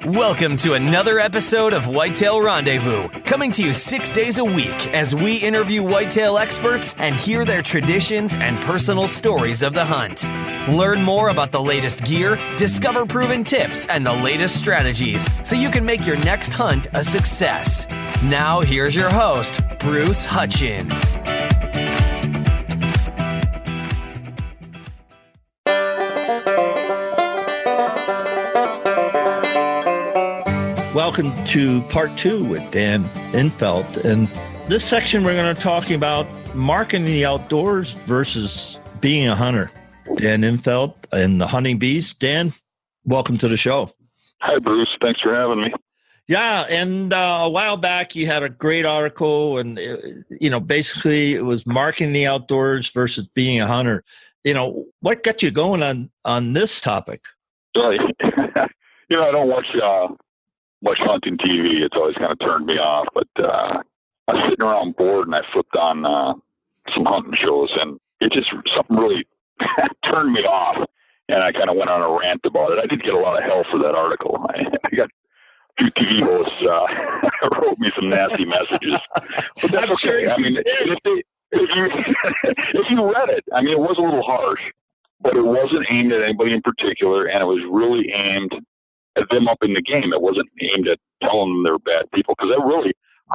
Welcome to another episode of Whitetail Rendezvous, coming to you 6 days a week as we interview whitetail experts and hear their traditions and personal stories of the hunt. Learn more about the latest gear, discover proven tips, and the latest strategies so you can make your next hunt a success. Now, here's your host, Bruce Hutchin. Welcome to part 2 with Dan Infalt. And this section, we're going to talk about marking the outdoors versus being a hunter. Dan Infalt and the Hunting Beast. Dan, welcome to the show. Hi, Bruce. Thanks for having me. Yeah, and a while back, you had a great article, and basically it was marking the outdoors versus being a hunter. What got you going on this topic? Right. I don't watch hunting TV. It's always kind of turned me off. But I was sitting around bored, and I flipped on some hunting shows, and it just something really turned me off. And I kind of went on a rant about it. I did get a lot of hell for that article. I got a few TV hosts wrote me some nasty messages, but that's okay. Sure, I mean, if you read it, I mean, it was a little harsh, but it wasn't aimed at anybody in particular, and it was really aimed at them up in the game. It wasn't aimed at telling them they're bad people, because I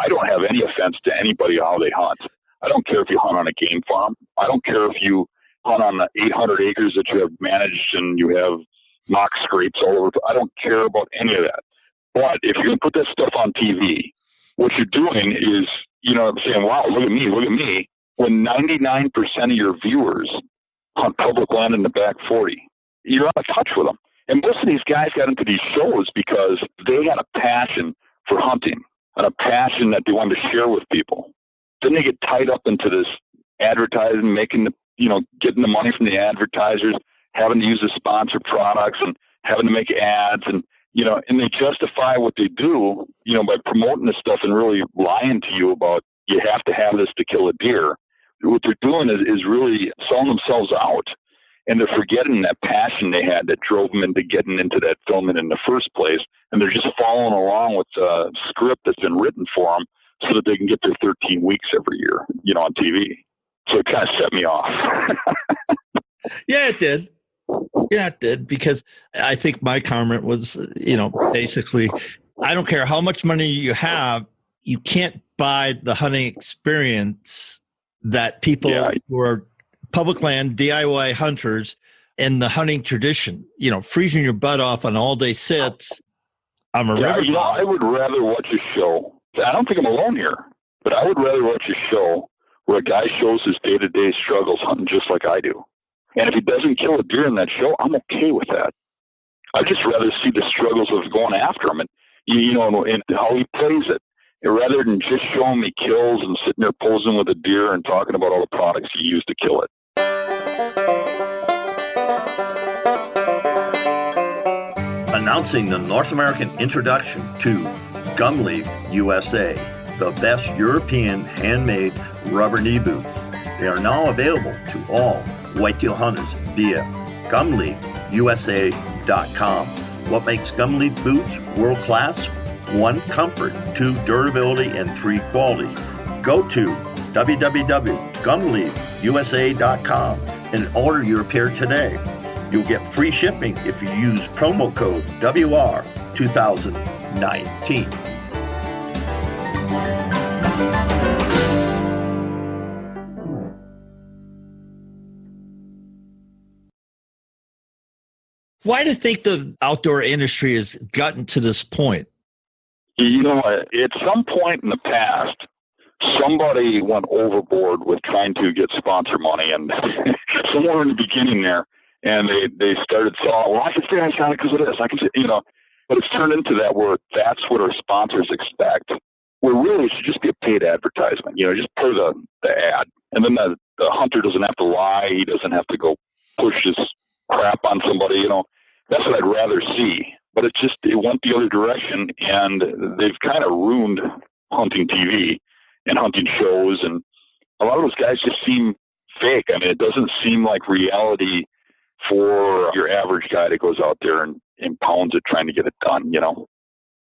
don't have any offense to anybody how they hunt. I don't care if you hunt on a game farm. I don't care if you hunt on the 800 acres that you have managed and you have mock scrapes all over. I don't care about any of that. But if you're going to put that stuff on TV, what you're doing is, saying, wow, look at me, when 99% of your viewers hunt public land in the back 40. You're out of touch with them. And most of these guys got into these shows because they had a passion for hunting and a passion that they wanted to share with people. Then they get tied up into this advertising, getting the money from the advertisers, having to use the sponsored products and having to make ads and they justify what they do, by promoting this stuff and really lying to you about you have to have this to kill a deer. What they're doing is really selling themselves out. And they're forgetting that passion they had that drove them into getting into that filming in the first place. And they're just following along with a script that's been written for them so that they can get their 13 weeks every year, on TV. So it kind of set me off. Yeah, it did. Yeah, it did. Because I think my comment was, basically, I don't care how much money you have, you can't buy the hunting experience that people who are public land, DIY hunters, and the hunting tradition, freezing your butt off on all-day sits on a river. I would rather watch a show. I don't think I'm alone here, but I would rather watch a show where a guy shows his day-to-day struggles hunting just like I do. And if he doesn't kill a deer in that show, I'm okay with that. I'd just rather see the struggles of going after him and how he plays it, rather than just showing me kills and sitting there posing with a deer and talking about all the products he used to kill it. Announcing the North American introduction to Gumley USA, the best European handmade rubber knee boot. They are now available to all whitetail hunters via GumleyUSA.com. What makes Gumley boots world class? 1, comfort, 2, durability, and 3, quality. Go to www.GumleyUSA.com and order your pair today. You'll get free shipping if you use promo code WR2019. Why do you think the outdoor industry has gotten to this point? At some point in the past, somebody went overboard with trying to get sponsor money, and somewhere in the beginning there, and they started saying, well, I can say I got it because of this. I can say, but it's turned into that where that's what our sponsors expect. Where really it should just be a paid advertisement. Just play the ad, and then the hunter doesn't have to lie. He doesn't have to go push his crap on somebody. That's what I'd rather see. But it went the other direction, and they've kind of ruined hunting TV and hunting shows, and a lot of those guys just seem fake. I mean, it doesn't seem like reality for your average guy that goes out there and pounds it trying to get it done,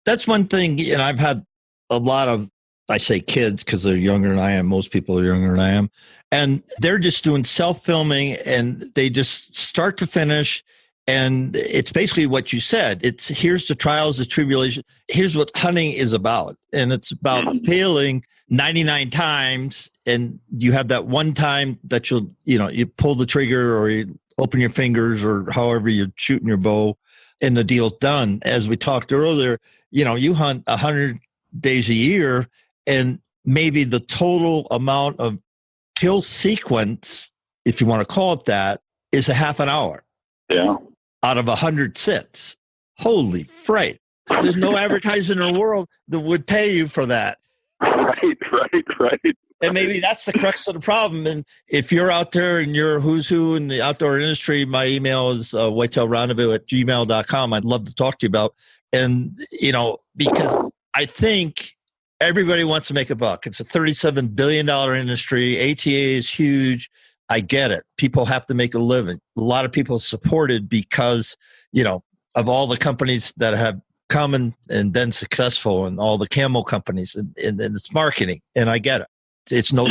That's one thing. And I've had a lot of, I say kids because they're younger than I am. Most people are younger than I am. And they're just doing self-filming and they just start to finish. And it's basically what you said. It's here's the trials, the tribulation. Here's what hunting is about. And it's about failing 99 times. And you have that one time that you pull the trigger or you open your fingers or however you're shooting your bow and the deal's done. As we talked earlier, you hunt 100 days a year and maybe the total amount of kill sequence, if you want to call it that, is a half an hour. Yeah. Out of 100 sits. Holy fright. There's no advertiser in the world that would pay you for that. Right. And maybe that's the crux of the problem. And if you're out there and you're who's who in the outdoor industry, my email is whitetailrendezvous@gmail.com. I'd love to talk to you about. And, because I think everybody wants to make a buck. It's a $37 billion industry. ATA is huge. I get it. People have to make a living. A lot of people supported because, of all the companies that have come and been successful and all the camo companies and it's marketing. And I get it. It's no.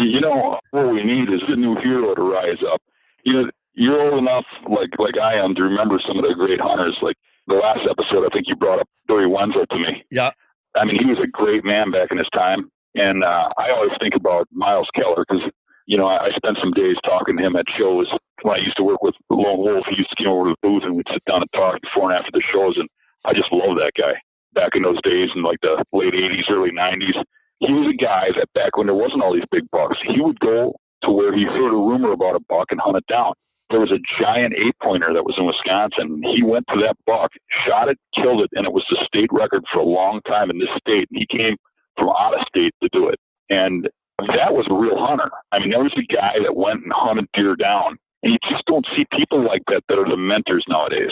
What we need is a new hero to rise up. You're old enough, like I am, to remember some of the great hunters. Like the last episode, I think you brought up Billy Wenzel to me. Yeah. I mean, he was a great man back in his time. And I always think about Miles Keller because, I spent some days talking to him at shows. When I used to work with Lone Wolf, he used to come over to the booth and we'd sit down and talk before and after the shows. And I just love that guy. Back in those days in like the late 80s, early 90s, he was a guy that back when there wasn't all these big bucks, he would go to where he heard a rumor about a buck and hunt it down. There was a giant 8-pointer that was in Wisconsin. He went to that buck, shot it, killed it, and it was the state record for a long time in this state. And he came from out of state to do it. And that was a real hunter. I mean, there was a guy that went and hunted deer down. And you just don't see people like that are the mentors nowadays.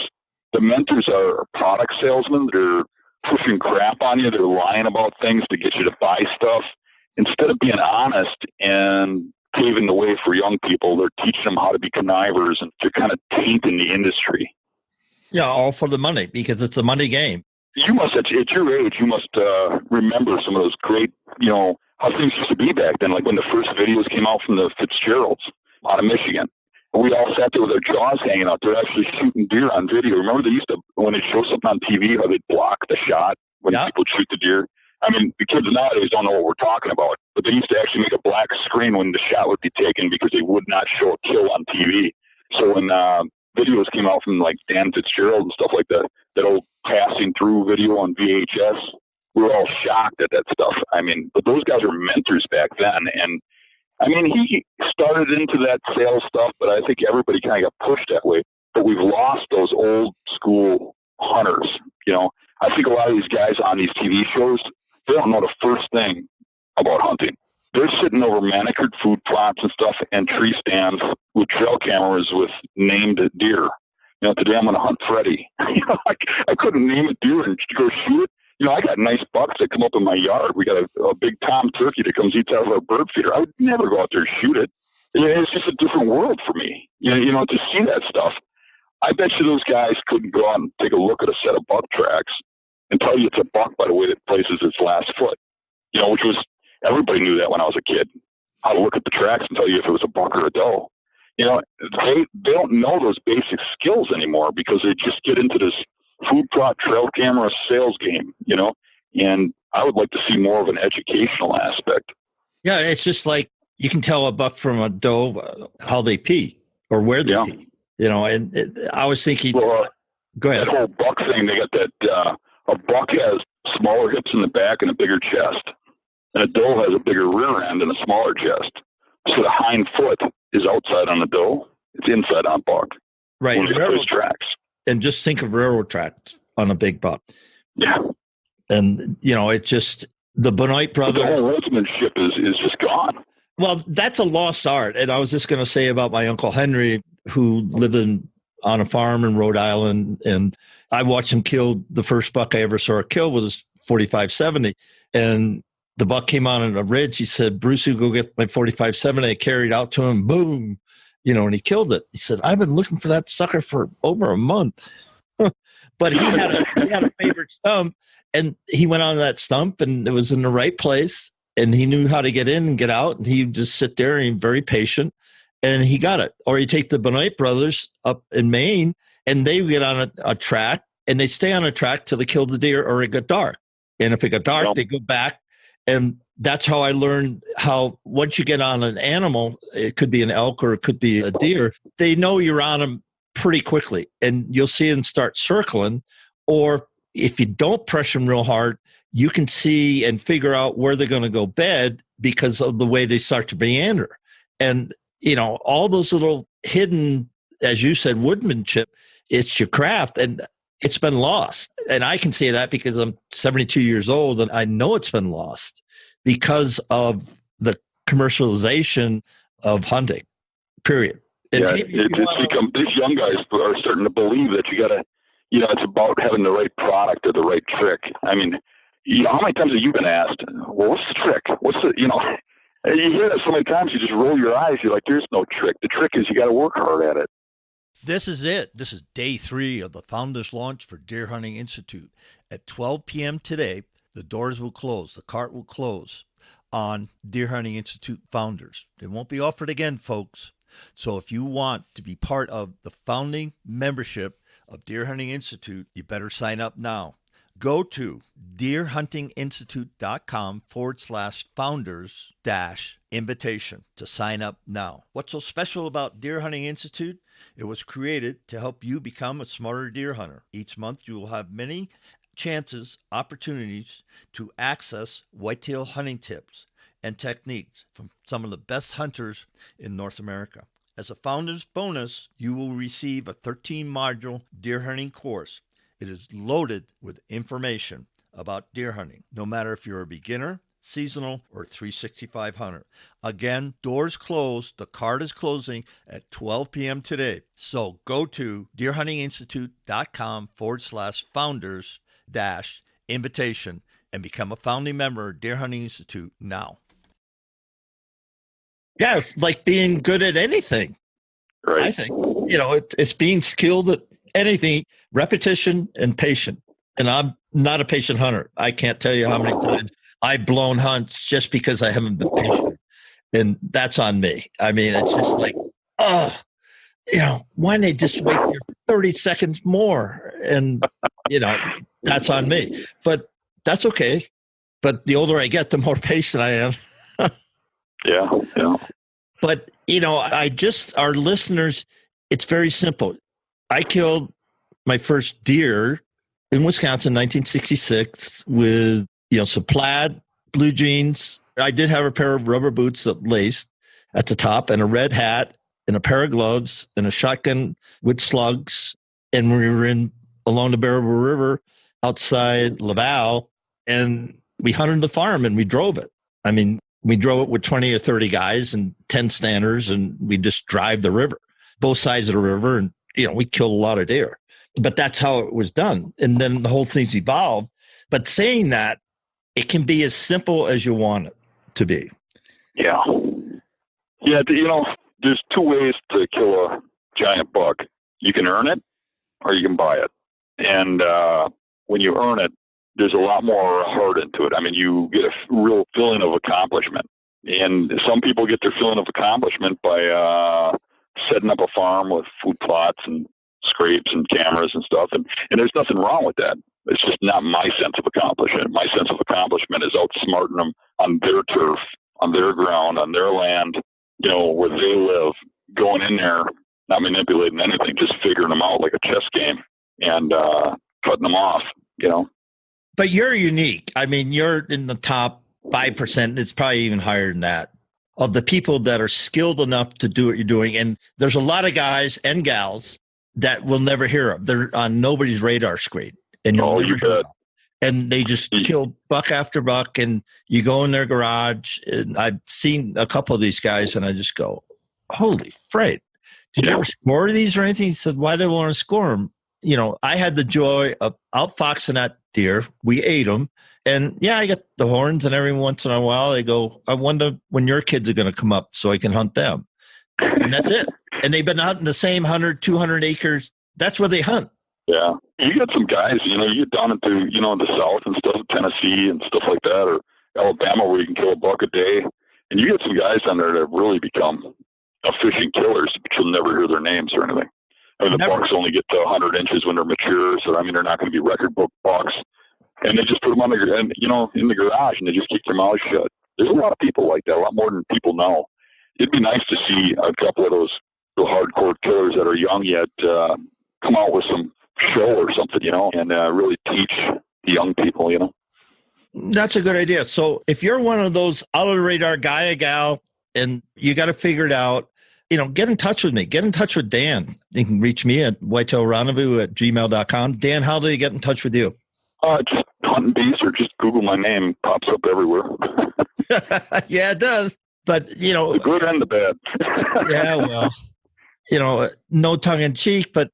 The mentors are product salesmen. They're pushing crap on you. They're lying about things to get you to buy stuff. Instead of being honest and paving the way for young people, they're teaching them how to be connivers and to kind of tainting the industry. Yeah, all for the money because it's a money game. You must, at your age, you must remember some of those great, how things used to be back then. Like when the first videos came out from the Fitzgeralds out of Michigan. We all sat there with our jaws hanging out. They're actually shooting deer on video. Remember they used to, when they show something on TV, how they'd block the shot when people shoot the deer? I mean, the kids nowadays don't know what we're talking about, but they used to actually make a black screen when the shot would be taken because they would not show a kill on TV. So when videos came out from like Dan Fitzgerald and stuff like that, that old passing through video on VHS, we were all shocked at that stuff. I mean, but those guys were mentors back then. And I mean, he started into that sales stuff, but I think everybody kind of got pushed that way. But we've lost those old school hunters. I think a lot of these guys on these TV shows, they don't know the first thing about hunting. They're sitting over manicured food plots and stuff and tree stands with trail cameras with named deer. Today I'm going to hunt Freddie. I couldn't name a deer and go shoot it. I got nice bucks that come up in my yard. We got a big tom turkey that comes eats out of our bird feeder. I would never go out there and shoot it. It's just a different world for me. To see that stuff. I bet you those guys couldn't go out and take a look at a set of buck tracks and tell you it's a buck by the way it places its last foot. Which was, everybody knew that when I was a kid, how to look at the tracks and tell you if it was a buck or a doe. They don't know those basic skills anymore because they just get into this food plot trail camera sales game, and I would like to see more of an educational aspect. Yeah, it's just like you can tell a buck from a doe how they pee or where they pee, and I was thinking, go ahead. That whole buck thing, they got that, a buck has smaller hips in the back and a bigger chest, and a doe has a bigger rear end and a smaller chest. So the hind foot is outside on the doe, it's inside on buck. Right. One of those tracks. And just think of railroad tracks on a big buck. Yeah. And, it's just the Bnai brothers. The whole woodsmanship is just gone. Well, that's a lost art. And I was just going to say about my Uncle Henry, who lived on a farm in Rhode Island. And I watched him kill the first buck I ever saw a kill was 45-70. And the buck came on a ridge. He said, Bruce, you go get my 45-70. I carried out to him. Boom. And he killed it. He said, I've been looking for that sucker for over a month. But he had a favorite stump, and he went on that stump, and it was in the right place, and he knew how to get in and get out, and he would just sit there and very patient, and he got it. Or you take the Bnai brothers up in Maine, and they get on a track, and they stay on a track till they kill the deer or it got dark. And if it got dark, they go back. And that's how I learned how once you get on an animal, it could be an elk or it could be a deer, they know you're on them pretty quickly. And you'll see them start circling. Or if you don't pressure them real hard, you can see and figure out where they're going to go bed because of the way they start to meander. And, you know, all those little hidden, as you said, woodmanship, it's your craft. And it's been lost. And I can say that because I'm 72 years old and I know it's been lost because of the commercialization of hunting, period. And it's become, these young guys are starting to believe that you got to, you know, it's about having the right product or the right trick. I mean, you know, how many times have you been asked, well, what's the trick? What's the, you know, and you hear that so many times, you just roll your eyes. You're like, there's no trick. The trick is you got to work hard at it. This is it. This is day 3 of the Founders Launch for Deer Hunting Institute. At 12 p.m. today, the doors will close. The cart will close on Deer Hunting Institute Founders. It won't be offered again, folks. So if you want to be part of the founding membership of Deer Hunting Institute, you better sign up now. Go to deerhuntinginstitute.com/founders-invitation to sign up now. What's so special about Deer Hunting Institute? It was created to help you become a smarter deer hunter. Each month you will have many opportunities to access whitetail hunting tips and techniques from some of the best hunters in North America. As a founder's bonus, you will receive a 13-module deer hunting course. It is loaded with information about deer hunting, no matter if you're a beginner, seasonal, or 365 hunter. Again, doors closed. The cart is closing at 12 p.m. today. So go to deerhuntinginstitute.com/founders-invitation and become a founding member of Deer Hunting Institute now. Yeah, it's like being good at anything. Right. I think, you know, it's being skilled at anything, repetition and patient. And I'm not a patient hunter. I can't tell you how many times I've blown hunts just because I haven't been patient. And that's on me. I mean, it's just like, oh, you know, why don't they just wait here 30 seconds more? And, you know, that's on me. But that's okay. But the older I get, the more patient I am. Yeah. But, you know, our listeners, it's very simple. I killed my first deer in Wisconsin, 1966, with, you know, some plaid, blue jeans. I did have a pair of rubber boots that laced at the top and a red hat and a pair of gloves and a shotgun with slugs. And we were along the Bearable River outside Laval, and we hunted the farm and we drove it. I mean, we drove it with 20 or 30 guys and 10 standers, and we just drive the river, both sides of the river. And, you know, we killed a lot of deer, but that's how it was done. And then the whole thing's evolved. But saying that, it can be as simple as you want it to be. Yeah. Yeah. You know, there's 2 ways to kill a giant buck. You can earn it or you can buy it. And when you earn it, there's a lot more heart into it. I mean, you get a real feeling of accomplishment. And some people get their feeling of accomplishment by setting up a farm with food plots and scrapes and cameras and stuff. And there's nothing wrong with that. It's just not my sense of accomplishment. My sense of accomplishment is outsmarting them on their turf, on their ground, on their land, you know, where they live, going in there, not manipulating anything, just figuring them out like a chess game and cutting them off, you know. But you're unique. I mean, you're in the top 5%. It's probably even higher than that of the people that are skilled enough to do what you're doing. And there's a lot of guys and gals that we'll never hear of. They're on nobody's radar screen. And you bet. And they just kill buck after buck. And you go in their garage. And I've seen a couple of these guys, and I just go, holy freight. Did you ever score these or anything? He said, why do I want to score them? You know, I had the joy of outfoxing that deer. We ate them. And yeah, I get the horns, and every once in a while they go, I wonder when your kids are going to come up so I can hunt them. And that's it. And they've been hunting the same 100, 200 acres. That's where they hunt. Yeah. You get some guys, you get down into, the South and stuff, Tennessee and stuff like that, or Alabama where you can kill a buck a day. And you get some guys down there that have really become efficient killers, but you'll never hear their names or anything. I mean, the bucks only get to 100 inches when they're mature, so they're not going to be record book bucks. And they just put them on in the garage, and they just keep their mouths shut. There's a lot of people like that, a lot more than people know. It'd be nice to see a couple of those real hardcore killers that are young yet come out with some show or something, and really teach the young people, That's a good idea. So if you're one of those out of the radar guy or gal, and you got to figure it out, get in touch with me. Get in touch with Dan. You can reach me at whitetailrendezvous@gmail.com. Dan, how do they get in touch with you? Just Hunt and Beast, or just Google my name. Pops up everywhere. Yeah, it does. But, the good and the bad. Yeah, well, no tongue in cheek, but,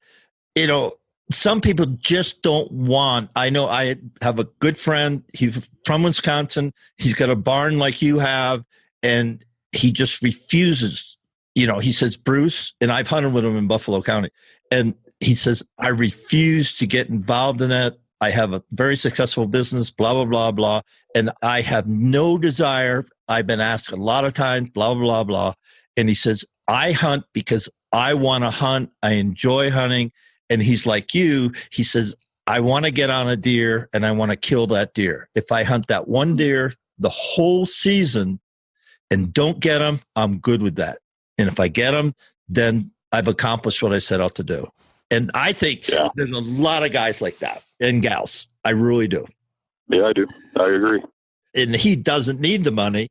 some people just don't want. I know I have a good friend. He's from Wisconsin. He's got a barn like you have, and he just refuses. He says, Bruce, and I've hunted with him in Buffalo County, and he says, I refuse to get involved in it. I have a very successful business, blah, blah, blah, blah, and I have no desire. I've been asked a lot of times, blah, blah, blah, blah. And he says, I hunt because I want to hunt. I enjoy hunting. And he's like you. He says, I want to get on a deer and I want to kill that deer. If I hunt that one deer the whole season and don't get him, I'm good with that. And if I get him, then I've accomplished what I set out to do. And I think there's a lot of guys like that and gals. I really do. Yeah, I do. I agree. And he doesn't need the money,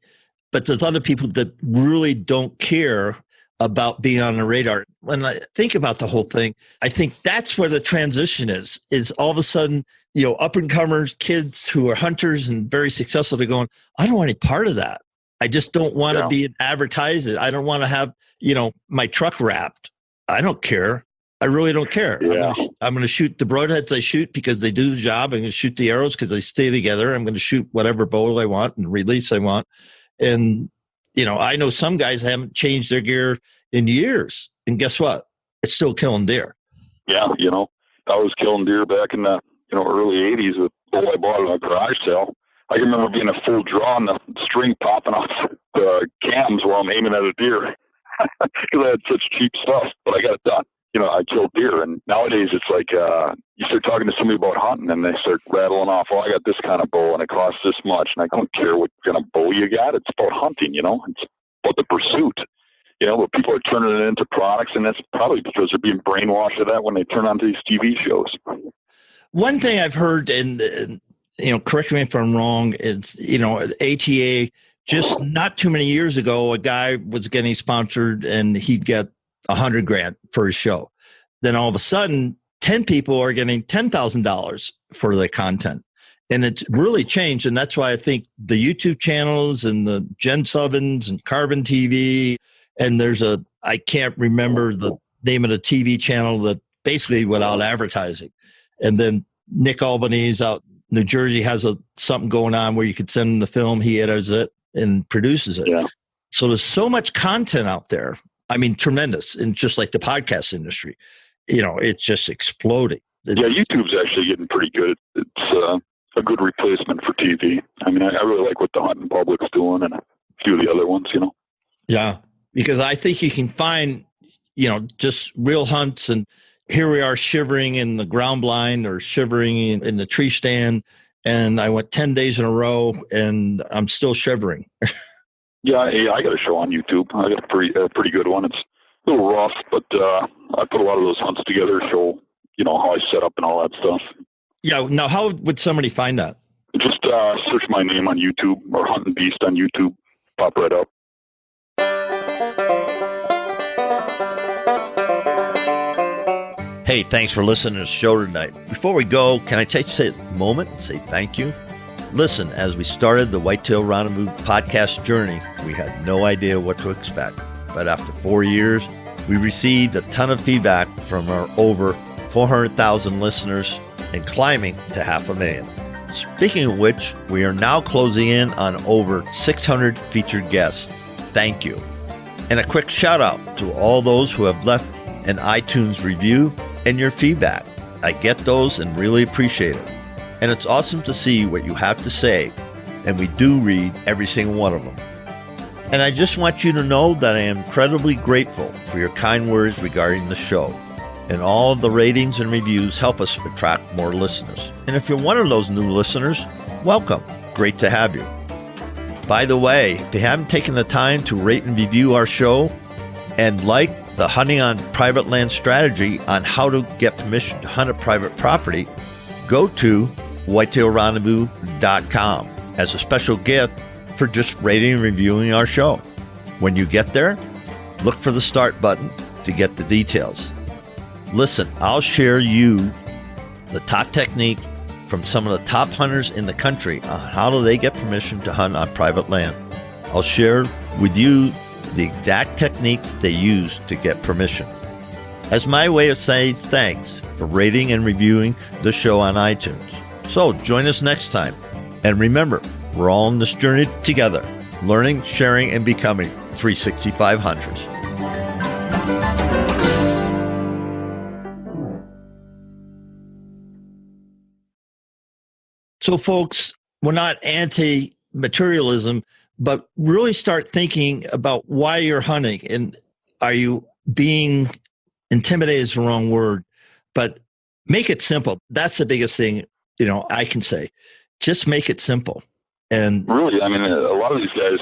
but there's other people that really don't care about being on the radar. When I think about the whole thing, I think that's where the transition is all of a sudden, up and comers, kids who are hunters and very successful, they're going, I don't want any part of that. I just don't want to be advertised. I don't want to have, my truck wrapped. I don't care. I really don't care. Yeah. I'm going to shoot the broadheads I shoot because they do the job. I'm going to shoot the arrows because they stay together. I'm going to shoot whatever bow I want and release I want. And, I know some guys haven't changed their gear in years. And guess what? It's still killing deer. Yeah, I was killing deer back in the early 80s with bow I bought at a garage sale. I can remember being a full draw and the string popping off the cams while I'm aiming at a deer because I had such cheap stuff, but I got it done. I killed deer. And nowadays it's like you start talking to somebody about hunting and they start rattling off, I got this kind of bow and it costs this much. And I don't care what kind of bow you got. It's about hunting, it's about the pursuit. But people are turning it into products, and that's probably because they're being brainwashed of that when they turn on these TV shows. One thing I've heard, and correct me if I'm wrong, is, ATA, just not too many years ago, a guy was getting sponsored and he'd get $100,000 for his show. Then all of a sudden, 10 people are getting $10,000 for their content. And it's really changed. And that's why I think the YouTube channels and the Jen Subbins and Carbon TV, and I can't remember the name of the TV channel that basically without advertising. And then Nick Albanese out in New Jersey has something going on where you could send him the film, he edits it and produces it. Yeah. So there's so much content out there. I mean, tremendous. And just like the podcast industry, it's just exploding. YouTube's actually getting pretty good. It's a good replacement for TV. I mean, I really like what the Hunting Public's doing and a few of the other ones, Yeah. Because I think you can find, just real hunts. And here we are shivering in the ground blind or shivering in the tree stand. And I went 10 days in a row and I'm still shivering. Yeah, I got a show on YouTube. I got a pretty good one. It's a little rough, but I put a lot of those hunts together, show, how I set up and all that stuff. Yeah. Now, how would somebody find that? Just search my name on YouTube or Hunt and Beast on YouTube. Pop right up. Hey, thanks for listening to the show tonight. Before we go, can I take a moment and say thank you? Listen, as we started the Whitetail Rendezvous podcast journey, we had no idea what to expect. But after 4 years, we received a ton of feedback from our over 400,000 listeners and climbing to 500,000. Speaking of which, we are now closing in on over 600 featured guests. Thank you. And a quick shout out to all those who have left an iTunes review and your feedback. I get those and really appreciate it. And it's awesome to see what you have to say, and we do read every single one of them. And I just want you to know that I am incredibly grateful for your kind words regarding the show. And all of the ratings and reviews help us attract more listeners. And if you're one of those new listeners, welcome. Great to have you. By the way, if you haven't taken the time to rate and review our show and like the Hunting on Private Land strategy on how to get permission to hunt a private property, go to whitetailrendezvous.com as a special gift for just rating and reviewing our show. When you get there, look for the start button to get the details. Listen, I'll share you the top technique from some of the top hunters in the country on how do they get permission to hunt on private land. I'll share with you the exact techniques they use to get permission. As my way of saying thanks for rating and reviewing the show on iTunes. So join us next time. And remember, we're all on this journey together, learning, sharing, and becoming 365 hunters. So, folks, we're not anti-materialism, but really start thinking about why you're hunting. And are you being intimidated is the wrong word, but make it simple. That's the biggest thing, I can say. Just make it simple. And really, I mean, a lot of these guys,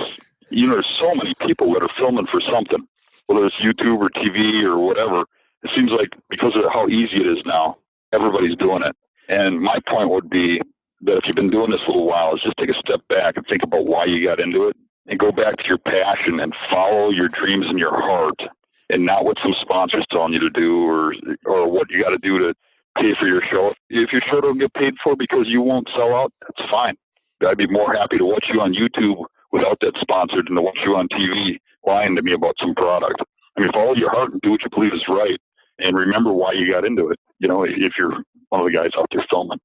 there's so many people that are filming for something, whether it's YouTube or TV or whatever. It seems like because of how easy it is now, everybody's doing it. And my point would be that if you've been doing this a little while, is just take a step back and think about why you got into it and go back to your passion and follow your dreams in your heart and not what some sponsor's telling you to do or what you got to do to pay for your show. If your show don't get paid for because you won't sell out, that's fine. I'd be more happy to watch you on YouTube without that sponsor than to watch you on TV lying to me about some product. I mean, follow your heart and do what you believe is right and remember why you got into it, if you're one of the guys out there filming.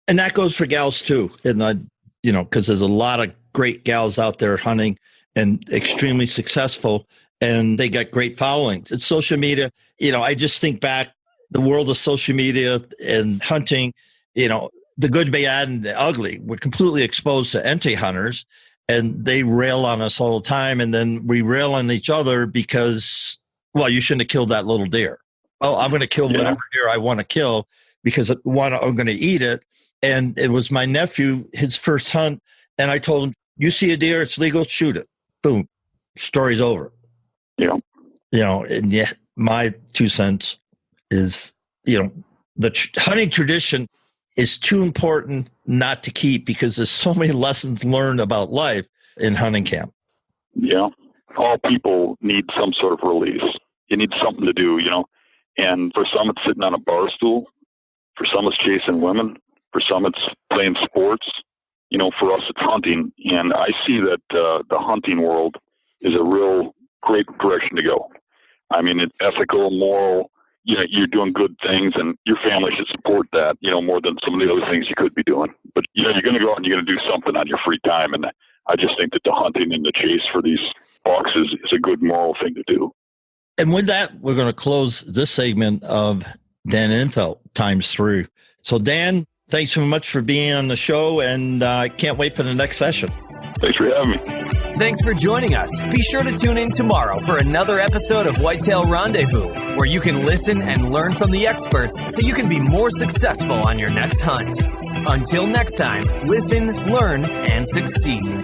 And that goes for gals too. And because there's a lot of great gals out there hunting and extremely successful, and they got great followings. It's social media. I just think back the world of social media and hunting, the good, bad, and the ugly. We're completely exposed to anti-hunters, and they rail on us all the time. And then we rail on each other because, well, you shouldn't have killed that little deer. Oh, I'm going to kill whatever deer I want to kill because I'm going to eat it. And it was my nephew, his first hunt. And I told him, you see a deer, it's legal, shoot it. Boom. Story's over. Yeah. And yet my 2 cents is, the hunting tradition is too important not to keep because there's so many lessons learned about life in hunting camp. Yeah. All people need some sort of release. You need something to do, and for some it's sitting on a bar stool. For some it's chasing women. For some, it's playing sports. For us, it's hunting. And I see that the hunting world is a real great direction to go. I mean, it's ethical, moral. You're doing good things, and your family should support that, more than some of the other things you could be doing. But, you're going to go out and you're going to do something on your free time. And I just think that the hunting and the chase for these bucks is a good moral thing to do. And with that, we're going to close this segment of Dan Infalt times 3. So, Dan, thanks so much for being on the show, and I can't wait for the next session. Thanks for having me. Thanks for joining us. Be sure to tune in tomorrow for another episode of Whitetail Rendezvous, where you can listen and learn from the experts so you can be more successful on your next hunt. Until next time, listen, learn, and succeed.